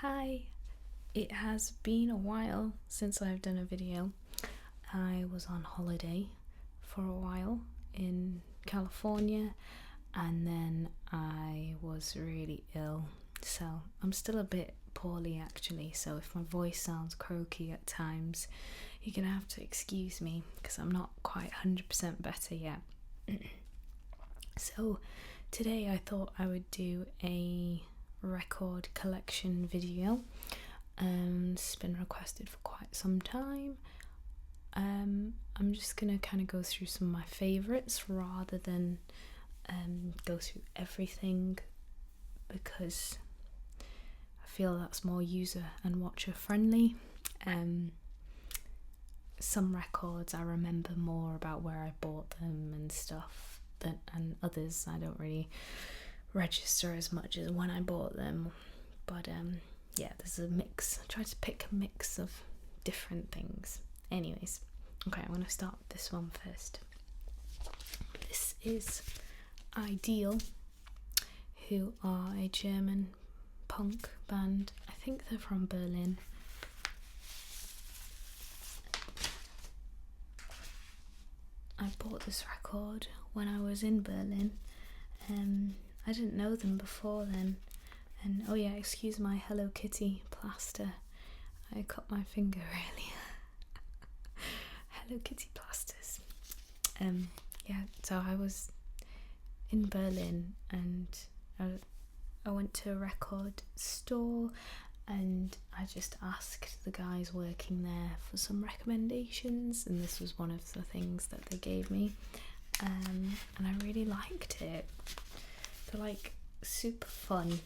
Hi, it has been a while since I've done a video. I was on holiday for a while in California and then I was really ill, so I'm still a bit poorly actually, so if my voice sounds croaky at times you're gonna have to excuse me because I'm not quite 100% better yet. So today I thought I would do a record collection video. It's been requested for quite some time. I'm just gonna kind of go through some of my favourites rather than go through everything, because I feel that's more user and watcher friendly. Some records I remember more about where I bought them and stuff, and others I don't really register as much as when I bought them. But yeah, there's a mix. I try to pick a mix of different things. Anyways, okay, I'm going to start with this one first. This is Ideal, who are a German punk band. I think they're from Berlin. I bought this record when I was in Berlin. I didn't know them before then. And oh yeah, excuse my Hello Kitty plaster. I cut my finger earlier. Hello Kitty plasters. Yeah, so I was in Berlin and I went to a record store and I just asked the guys working there for some recommendations, and this was one of the things that they gave me. And I really liked it. They're like super fun.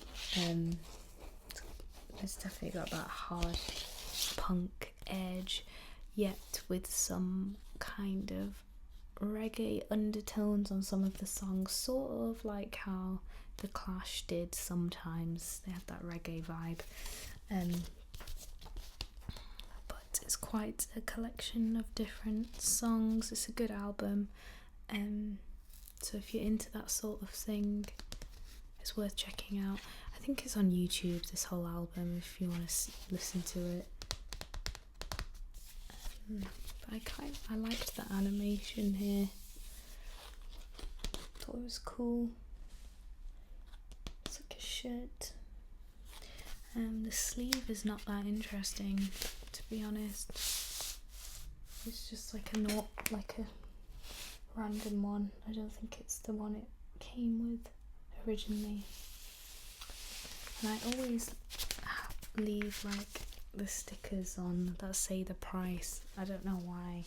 It's definitely got that hard punk edge, yet with some kind of reggae undertones on some of the songs, sort of like how The Clash did sometimes. They had that reggae vibe. But it's quite a collection of different songs. It's a good album. So if you're into that sort of thing, it's worth checking out. I think it's on YouTube, this whole album, if you want to listen to it. But I liked the animation here. Thought it was cool. It's like a shirt. The sleeve is not that interesting, to be honest. It's just like a random one. I don't think it's the one it came with originally. And I always leave like the stickers on that say the price. I don't know why.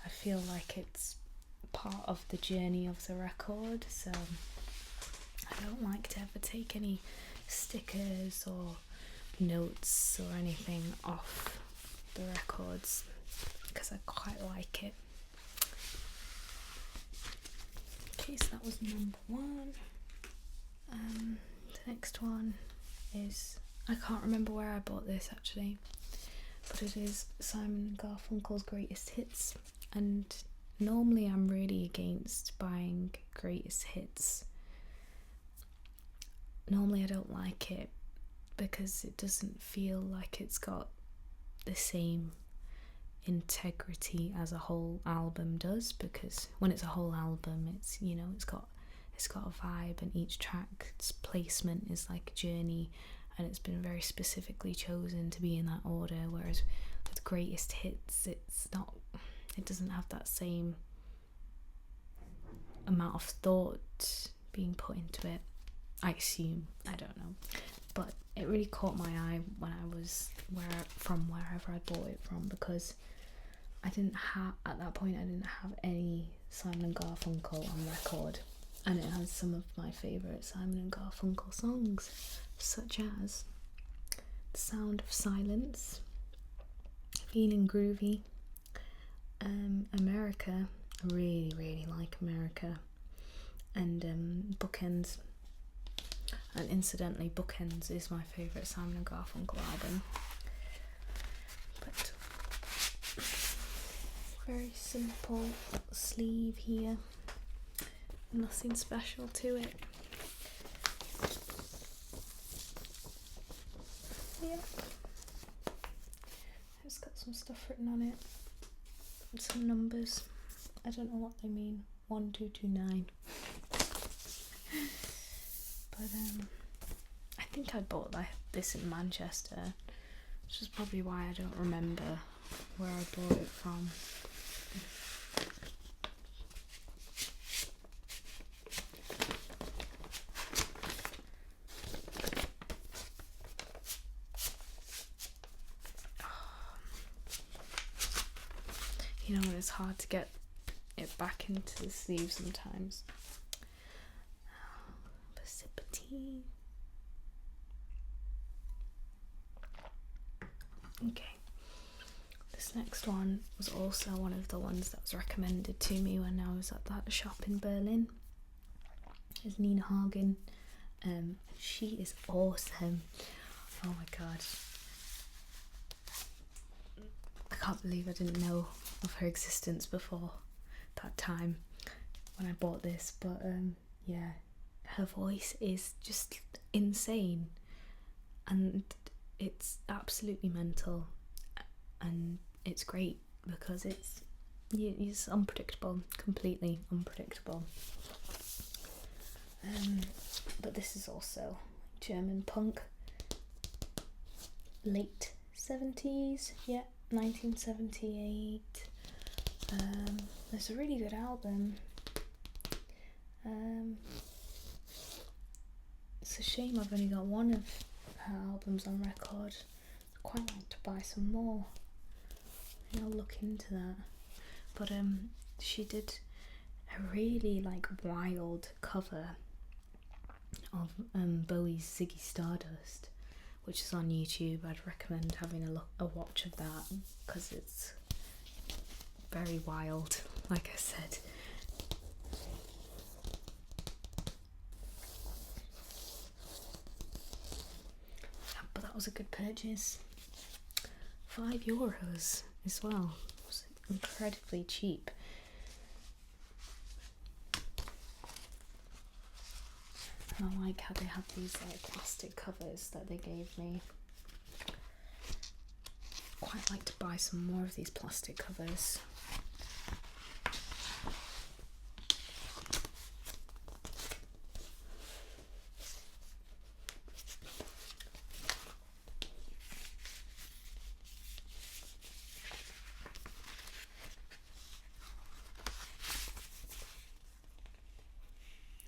I feel like it's part of the journey of the record, so I don't like to ever take any stickers or notes or anything off the records because I quite like it. Okay, so that was number one. The next one is, I can't remember where I bought this actually, but it is Simon & Garfunkel's Greatest Hits, and normally I'm really against buying greatest hits. Normally I don't like it because it doesn't feel like it's got the same integrity as a whole album does, because when it's a whole album, it's, you know, it's got a vibe, and each track's placement is like a journey, and it's been very specifically chosen to be in that order, whereas with greatest hits it doesn't have that same amount of thought being put into it, I assume. I don't know, but it really caught my eye when I was wherever I bought it from, because at that point I didn't have any Simon & Garfunkel on record, and it has some of my favourite Simon & Garfunkel songs, such as The Sound of Silence, Feeling Groovy, America. I really like America, and Bookends. And incidentally, Bookends is my favourite Simon & Garfunkel album. But very simple sleeve here, nothing special to it. Yeah. It's got some stuff written on it. Some numbers. I don't know what they mean. 1229. But I think I bought this in Manchester, which is probably why I don't remember where I bought it from. You know, it's hard to get it back into the sleeve sometimes. Precipitate. Okay. This next one was also one of the ones that was recommended to me when I was at that shop in Berlin. It's Nina Hagen. She is awesome. Oh my god. I can't believe I didn't know of her existence before that time when I bought this, but yeah, her voice is just insane and it's absolutely mental, and it's great because it's unpredictable, completely unpredictable. But this is also German punk, late 70s, yeah, 1978. It's a really good album. It's a shame I've only got one of her albums on record. I'd quite like to buy some more. I'll look into that. But she did a really wild cover of Bowie's Ziggy Stardust, which is on YouTube. I'd recommend having a watch of that because it's very wild, like I said. But that was a good purchase. €5 as well. It was incredibly cheap. And I like how they have these plastic covers that they gave me. Quite like to buy some more of these plastic covers.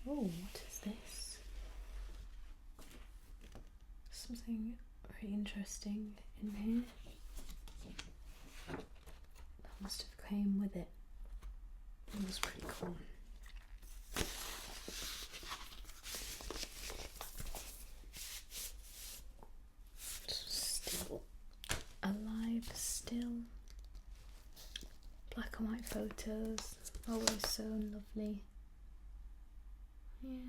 Oh, what is this? Something very interesting in here. That must have came with it. It was pretty cool. Still alive, still. Black and white photos, always so lovely. Yeah.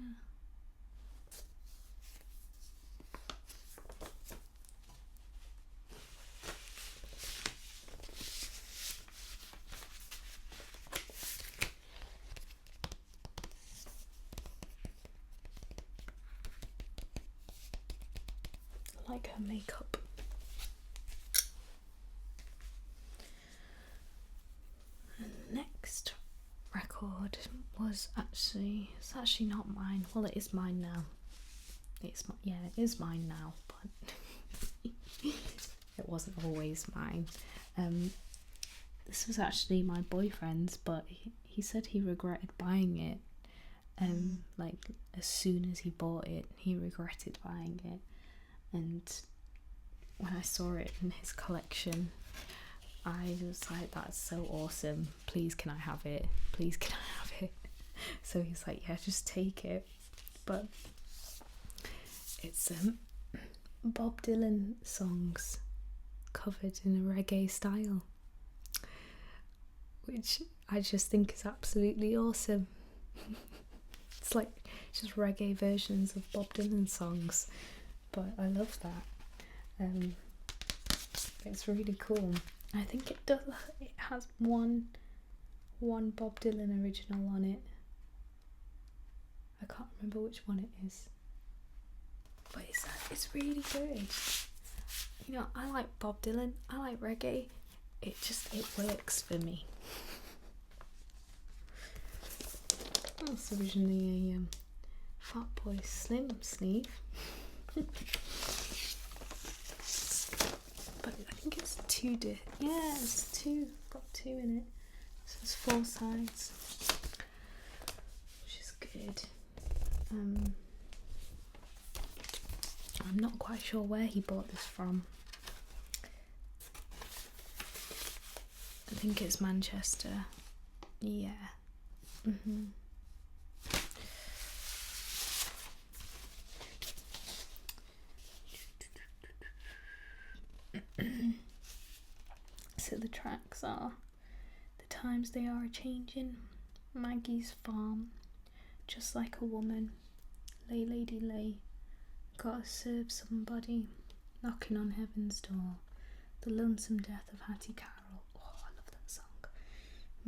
I like her makeup. And the next record was it's actually not mine. Well, it is mine now. It is mine now, but it wasn't always mine. This was actually my boyfriend's, but he said he regretted buying it. As soon as he bought it, he regretted buying it. And when I saw it in his collection, I was like, that's so awesome. Please can I have it? Please can I have it? So he's like, yeah, just take it. But it's Bob Dylan songs covered in a reggae style, which I just think is absolutely awesome. It's just reggae versions of Bob Dylan songs, but I love that. It's really cool. I think it has one Bob Dylan original on it. I can't remember which one it is, but it's really good. You know, I like Bob Dylan, I like reggae. It works for me. That's originally a Fatboy Slim sleeve. But I think it's it's two. Got two in it. So it's 4 sides, which is good. I'm not quite sure where he bought this from. I think it's Manchester. Yeah. So the tracks are: the times they are a-changin', Maggie's farm, just like a woman, lay lady lay, gotta serve somebody, knocking on heaven's door, the lonesome death of Hattie Carroll. Oh, I love that song.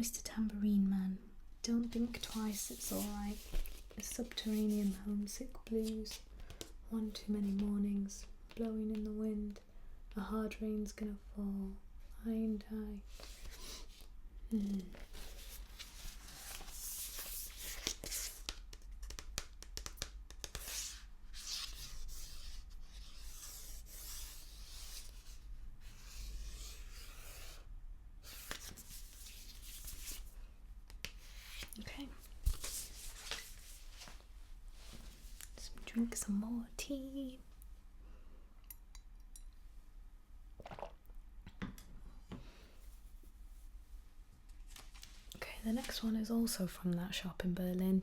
Mr. Tambourine Man, don't think twice, it's alright, a subterranean homesick blues, one too many mornings, blowing in the wind, a hard rain's gonna fall, I and I. Okay. Let's drink some more tea. The next one is also from that shop in Berlin.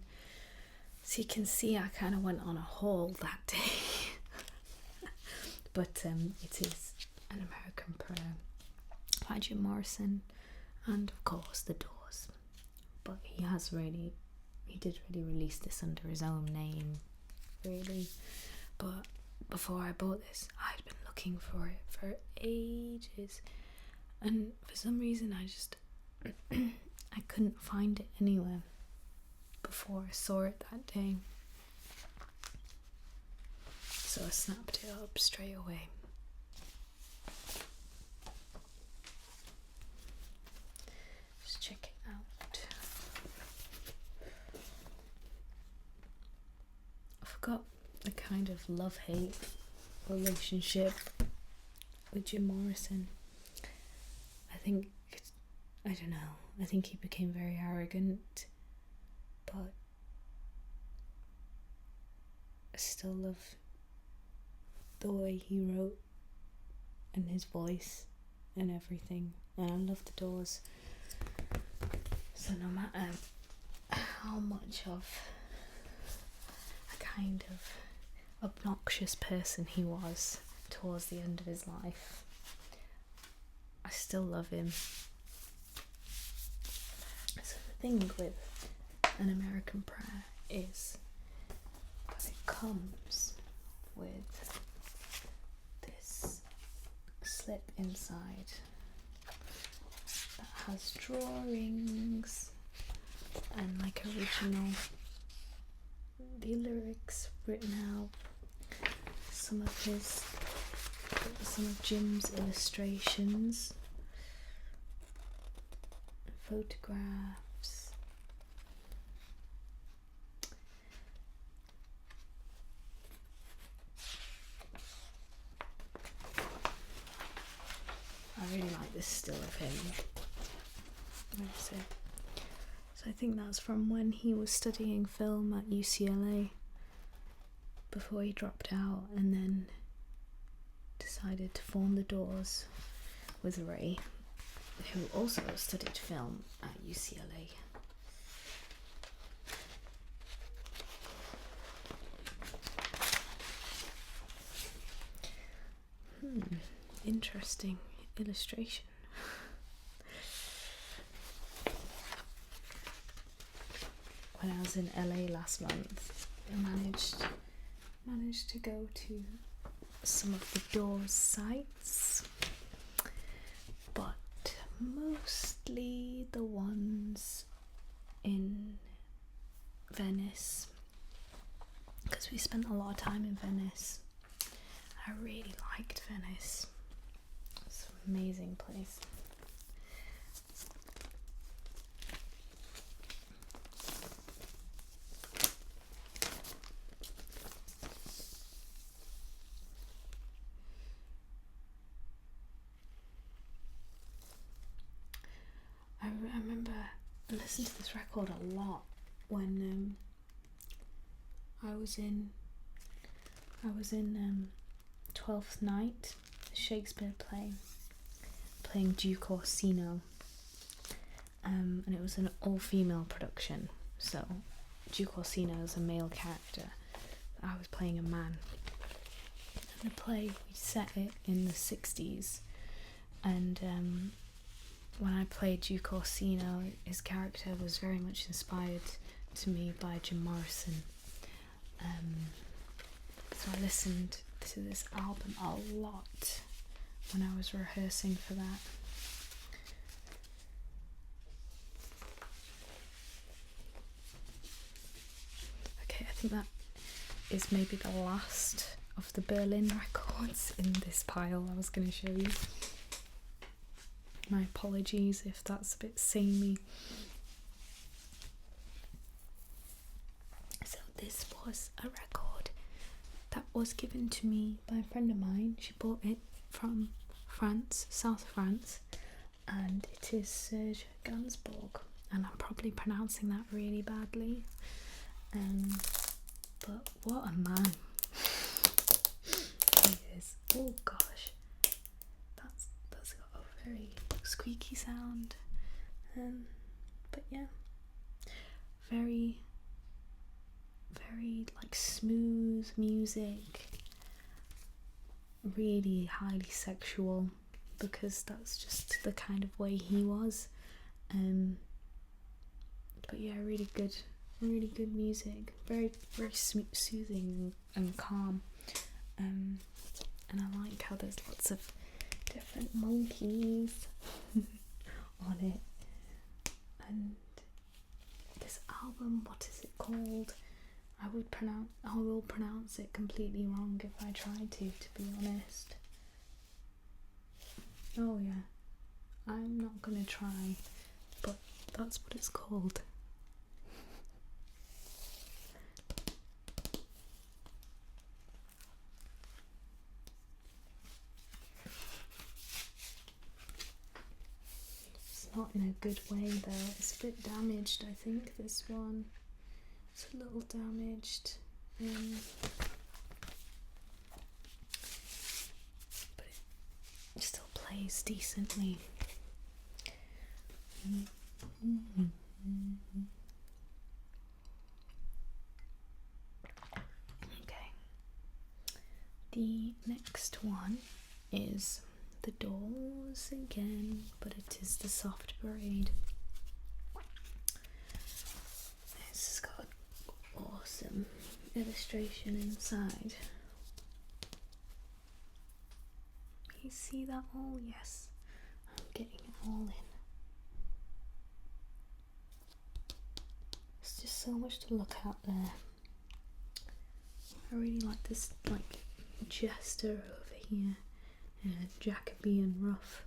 So you can see I kind of went on a haul that day. But it is An American Prayer by Jim Morrison, and of course The Doors. But he did really release this under his own name, really. But before I bought this, I'd been looking for it for ages. And for some reason I couldn't find it anywhere before I saw it that day. So I snapped it up straight away. Just check it out. I've got a kind of love-hate relationship with Jim Morrison. I don't know. I think he became very arrogant, but I still love the way he wrote and his voice and everything. And I love The Doors. So no matter how much of a kind of obnoxious person he was towards the end of his life, I still love him. So the thing with An American Prayer is that it comes with this slip inside that has drawings and like original the lyrics written out, some of Jim's illustrations, photographs. I really like this still of him. Where is it? So I think that's from when he was studying film at UCLA before he dropped out and then decided to form The Doors with Ray, who also studied film at UCLA. Interesting illustration. When I was in LA last month, I managed to go to some of the Doors sites, but mostly the ones in Venice, because we spent a lot of time in Venice. I really liked Venice. amazing place. I remember I listened to this record a lot when I was in 12th Night, the Shakespeare play, playing Duke Orsino, and it was an all-female production, so Duke Orsino is a male character, but I was playing a man. And the play, we set it in the 60s, and when I played Duke Orsino, his character was very much inspired to me by Jim Morrison. So I listened to this album a lot when I was rehearsing for that. Okay, I think that is maybe the last of the Berlin records in this pile I was going to show you. My apologies if that's a bit samey. So this was a record that was given to me by a friend of mine. She bought it from France, south of France, and it is Serge Gainsbourg, and I'm probably pronouncing that really badly, but what a man he is. Oh gosh, that's got a very squeaky sound, but yeah, very like smooth music, really highly sexual, because that's just the kind of way he was, but yeah, really good music, very soothing and calm, and I like how there's lots of different monkeys on it. And this album, what is it called? I will pronounce it completely wrong if I try to be honest. Oh yeah, I'm not gonna try, but that's what it's called. It's not in a good way though, it's a bit damaged, I think, this one. It's a little damaged, but it still plays decently. Okay, the next one is The Doors again, but it is the Soft Parade. This has got awesome illustration inside. You see that all? Yes, I'm getting it all in. There's just so much to look at there. I really like this jester over here in a Jacobean ruff.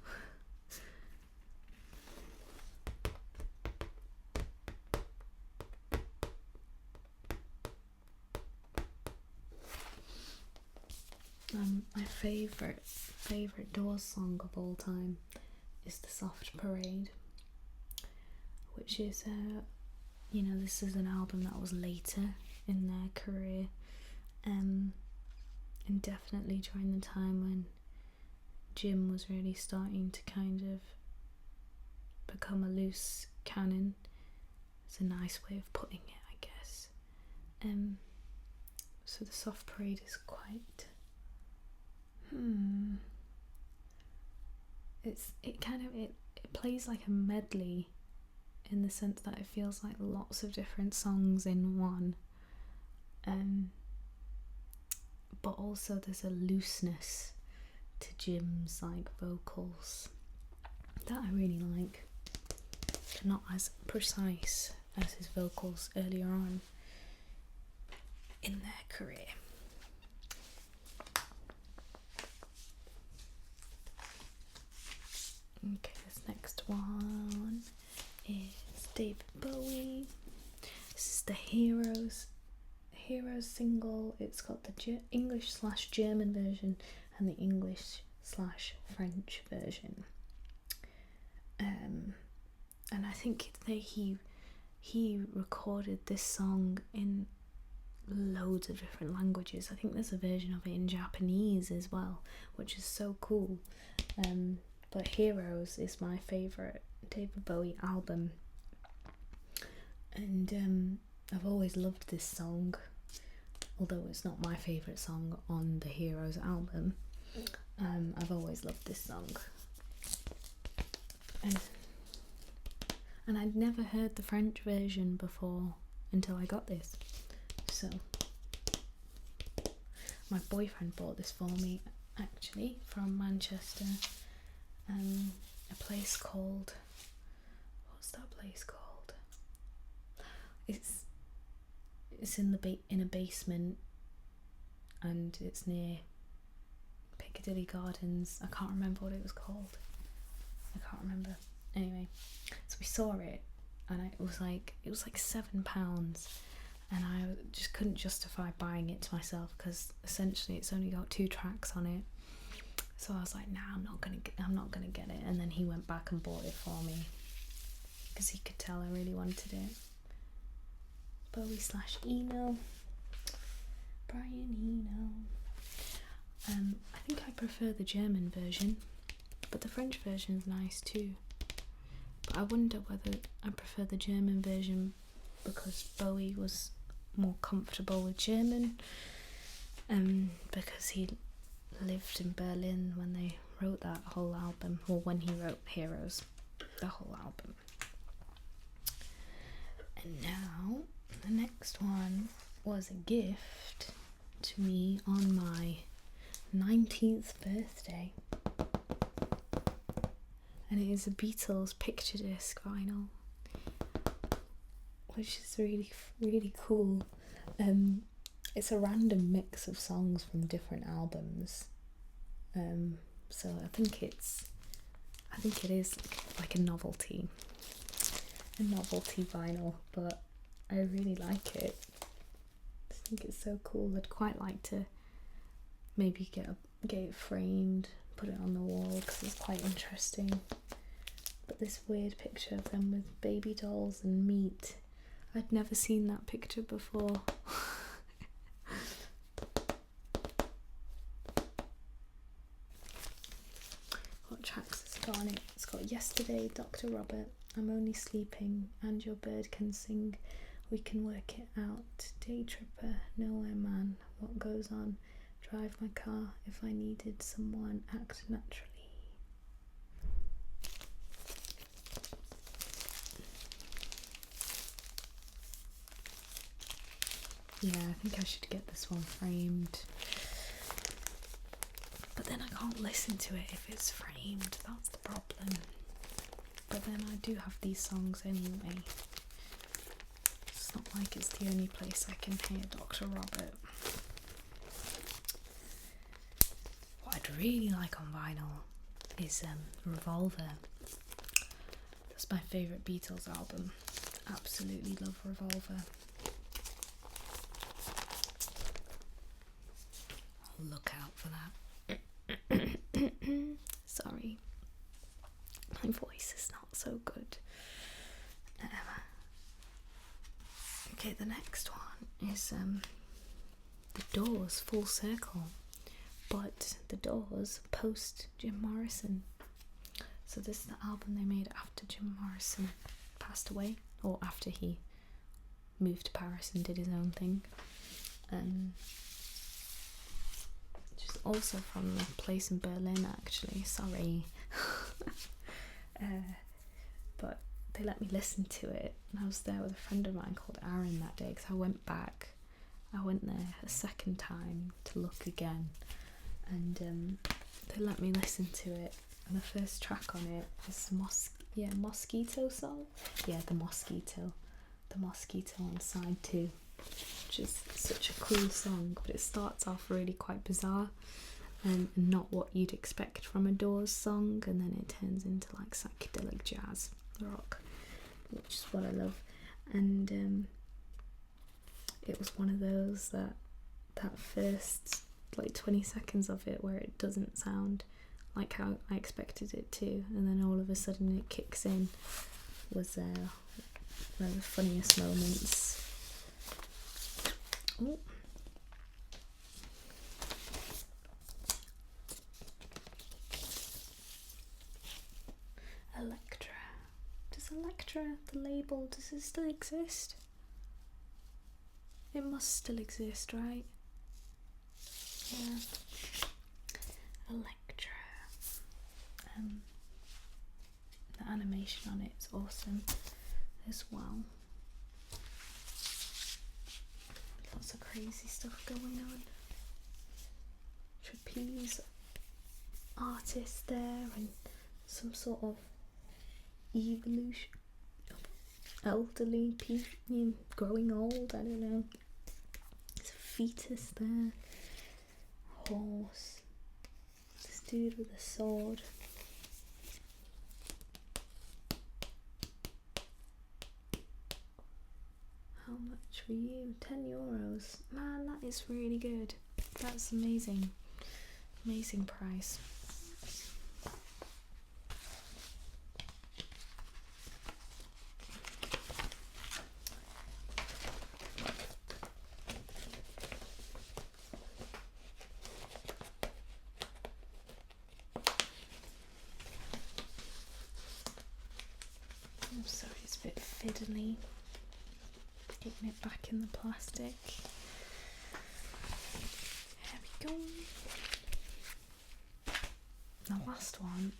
My favourite Doors song of all time is The Soft Parade, which is this is an album that was later in their career, and definitely during the time when Jim was really starting to kind of become a loose cannon. It's a nice way of putting it, I guess. So The Soft Parade is quite it plays like a medley, in the sense that it feels like lots of different songs in one, but also there's a looseness to Jim's vocals that I really like. They're not as precise as his vocals earlier on in their career. Okay, this next one is David Bowie. This is the Heroes single. It's got the English/German version and the English/French version. And I think he recorded this song in loads of different languages. I think there's a version of it in Japanese as well, which is so cool. But Heroes is my favourite David Bowie album, and I've always loved this song, although it's not my favourite song on the Heroes album. I've always loved this song, and I'd never heard the French version before until I got this. So my boyfriend bought this for me, actually, from Manchester. A place called, what's that place called? It's in a basement, and it's near Piccadilly Gardens. I can't remember what it was called. I can't remember. Anyway, so we saw it, and it was like £7, and I just couldn't justify buying it to myself because essentially it's only got 2 tracks on it. So I was like, nah, I'm not gonna get it. And then he went back and bought it for me because he could tell I really wanted it. Bowie/Eno, Brian Eno. I think I prefer the German version, but the French version's nice too. But I wonder whether I prefer the German version because Bowie was more comfortable with German, because he lived in Berlin when they wrote that whole album, or when he wrote Heroes, the whole album. And now the next one was a gift to me on my 19th birthday, and it is a Beatles picture disc vinyl, which is really, really cool. It's a random mix of songs from different albums. So I think it is like a novelty vinyl, but I really like it. I think it's so cool. I'd quite like to maybe get it framed, put it on the wall because it's quite interesting. But this weird picture of them with baby dolls and meat, I'd never seen that picture before. What tracks has it got on it? It's got Yesterday, Dr. Robert, I'm Only Sleeping, And Your Bird Can Sing, We Can Work It Out, Day Tripper, Nowhere Man, What Goes On, Drive My Car, If I Needed Someone, Act Naturally. Yeah, I think I should get this one framed. But then I can't listen to it if it's framed, that's the problem. But then I do have these songs anyway. It's not like it's the only place I can hear Dr. Robert. What I'd really like on vinyl is Revolver. That's my favourite Beatles album. Absolutely love Revolver. I'll look out for that. Sorry, my voice is not so good. Okay, the next one is The Doors, Full Circle, but The Doors post Jim Morrison. So this is the album they made after Jim Morrison passed away, or after he moved to Paris and did his own thing. Just also from a place in Berlin, actually, sorry. But they let me listen to it, and I was there with a friend of mine called Aaron that day because I went there a second time to look again, and they let me listen to it, and the first track on it is Mosquito song? Yeah, the Mosquito on side 2, which is such a cool song, but it starts off really quite bizarre, not what you'd expect from a Doors song, and then it turns into like psychedelic jazz rock, which is what I love. And it was one of those that first like 20 seconds of it where it doesn't sound like how I expected it to, and then all of a sudden it kicks in, was one of the funniest moments. Ooh. Electra. Does Electra, the label, does it still exist? It must still exist, right? Yeah. Electra. The animation on it is awesome as well. Lots of crazy stuff going on. Trapeze artist there, and some sort of evolution of elderly people growing old, I don't know. There's a fetus there. Horse. This dude with a sword. How much for you? €10. Man, that is really good. That's amazing. Amazing price. I'm sorry, it's a bit fiddly. Getting it back in the plastic. There we go. The last one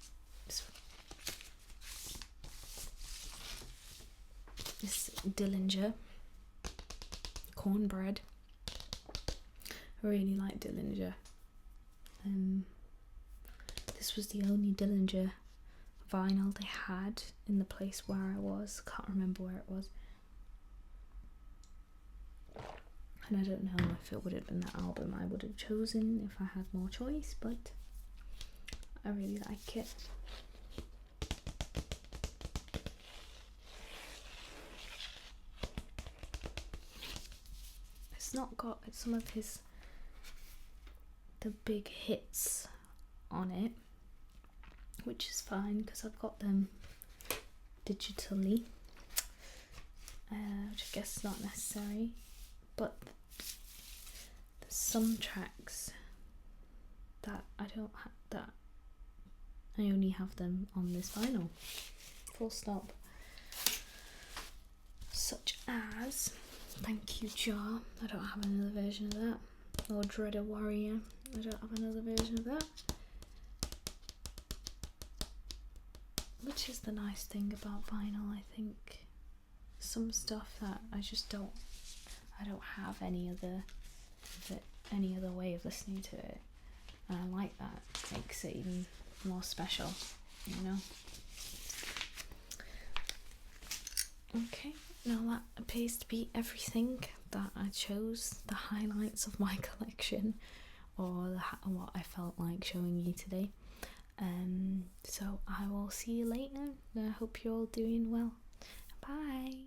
is Dillinger cornbread. I really like Dillinger. This was the only Dillinger vinyl they had in the place where I was. Can't remember where it was. And I don't know if it would have been the album I would have chosen if I had more choice, but I really like it. It's not got some of the big hits on it, which is fine because I've got them digitally, which I guess is not necessary, but there's some tracks that I don't have, that I only have them on this vinyl, full stop. Such as Thank You Jar, I don't have another version of that, or Dreader Warrior, I don't have another version of that. Which is the nice thing about vinyl, I think. Some stuff that I don't have any other way of listening to it, and I like that. It makes it even more special, you know. Okay, now that appears to be everything that I chose, the highlights of my collection, or what I felt like showing you today. So I will see you later. I hope you're all doing well. Bye.